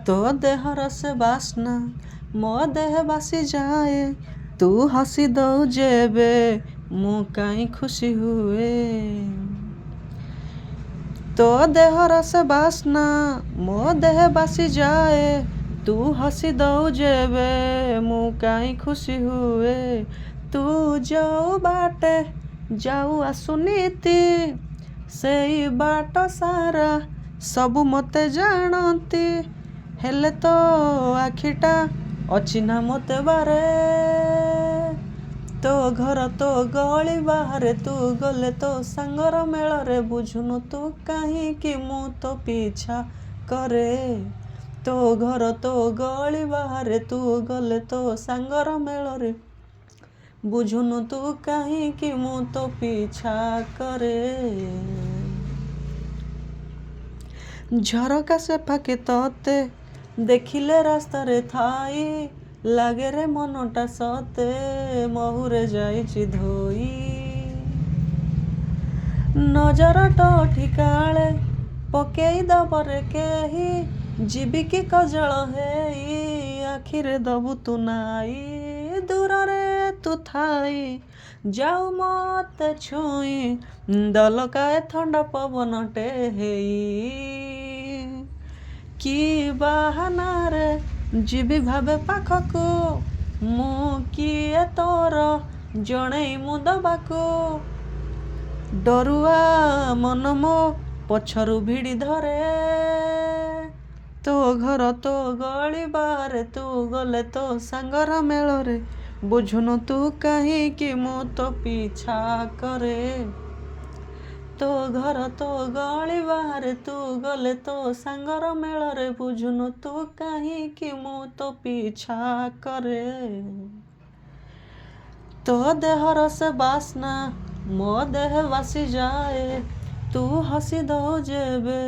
तो देहर से बासना मो देह बासी जाए तू हसी दऊ जेबे मु काई खुशी हुए। तो देहर से बासना मो देह बासी जाए तू हसी दऊ जेबे मु काई खुशी हुए। तू जाऊ बाटे जाऊ आसुनीति सेई बाट सारा सबु मते जानती हेले तो आखिटा अचिना मते बारे। तो घर तो गली बाहरे तू गले तो सांगर मेଳରେ बुझुनु तू काहींकि मु तो पीछा करे। तो घर तो गली बाहरे तू गले तो सांगर मेଳରେ बुझुनु तू काहींकि मु तो पीछा करे। झरका से फाके तते देखिले रास्तारे थाई लागे रे मनटा सते महुरे जाइछि धोई। नजरटा ठिकाळे पकेई दबरे केही जीविकी कजळ हेई आखिरे दबु तू नाई। दूररे तू थाई जाऊ मते छुई दलकाए थंडा पवनटे हेई। कि बाहाना रे जीवी भावे पाखकु मु किए तोर जणेई मु दबाकु डरुआ मन मो पछरु भिड़ी धरे। तो घर तो गली बाहरे तू गले तो सांगर मेଳରେ बुझुनु तू काहींकि मु तो पीछा करे। तो घर तो गली बाहरे तू गले तो सांगर मेଳରେ बुझुनु तू काहींकि मु तो पीछा करे। तो देहर से बासना मो देह बासी जाए तू हसी दऊ जेबे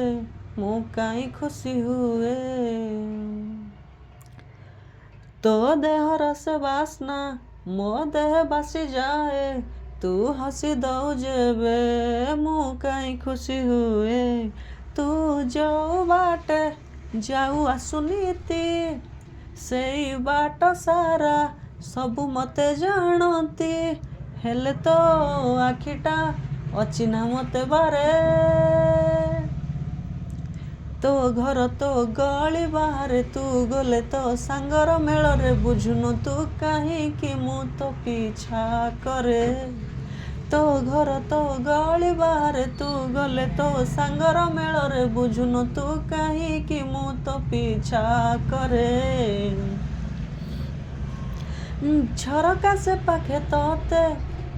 मु काई खुशी हुए। तो देहर से बासना मो देह बासी जाए तू हसी दऊ जेबे मु काई खुशी हुए। तू जाऊ बाटे जाऊ आसुनीति सेई बाट सारा सबु मते जानती हेले तो आखिटा अचिना मते बारे। तो घर तो गली बाहरे तू गले तो सांगर मेଳରେ बुझुनु तू काहींकि मु तो पीछा करे। तो घर तो गली बाहरे तू गले तो सांगर मेଳରେ बुझुनु तू काहींकि मु तो पीछा करे। झरका से पाखे तते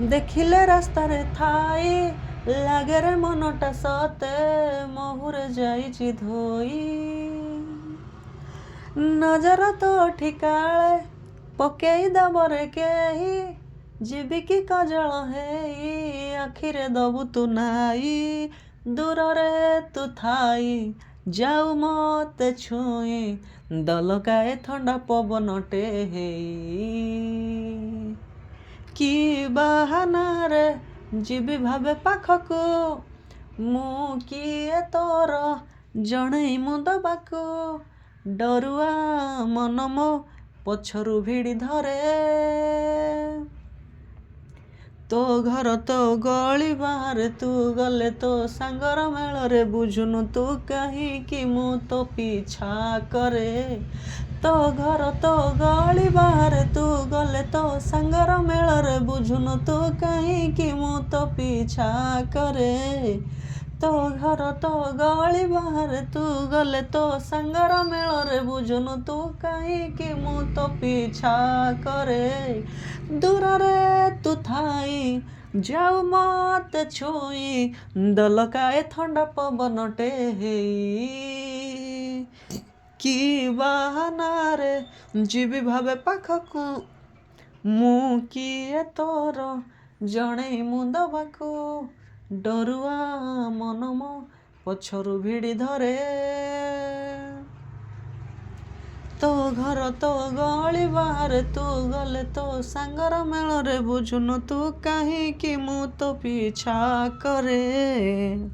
देखिले रास्तारे थाई लागे रे मनटा सते महुरे जाइछि धोई। नजर तो ठिकाळे पकेई दबरे केही जीविकी कजळ हेई आखिरे दबु तू नाई। दूररे तू थाई जाऊ मते छुई दलकाए थंडा पवनटे हेई। कि बाहाना रे जीवी भावे पाखकु मु किए तोर जणेई मु दबाकु डरुआ मन मो पछरु भिड़ी धरे। तो घर तो गली बाहरे तू गले तो सांगर मेଳରେ बुझुनु तू काहींकि मु तो पीछा करे। तो घर तो गली बाहरे तू गले तो सांगर मेଳରେ बुझुनु तू काहींकि मु तो पीछा करे। तो घर तो गली बाहरे तू गले तो सांगर मेଳରେ बुझुनु तू काहींकि मु तो पीछा करे। दूररे तू थाई जाऊ मते छुई दलकाए थंडा पवनटे हेई। कि बाहाना रे जीवी भावे पाखकु मु किए तोर जणेई मु दबाकु डरुआ मन मो पछरु भिड़ी धरे। तो घर तो गली बाहरे तू गले तो सांगर मेଳରେ बुझुनु तू काहींकि मु तो पीछा करे।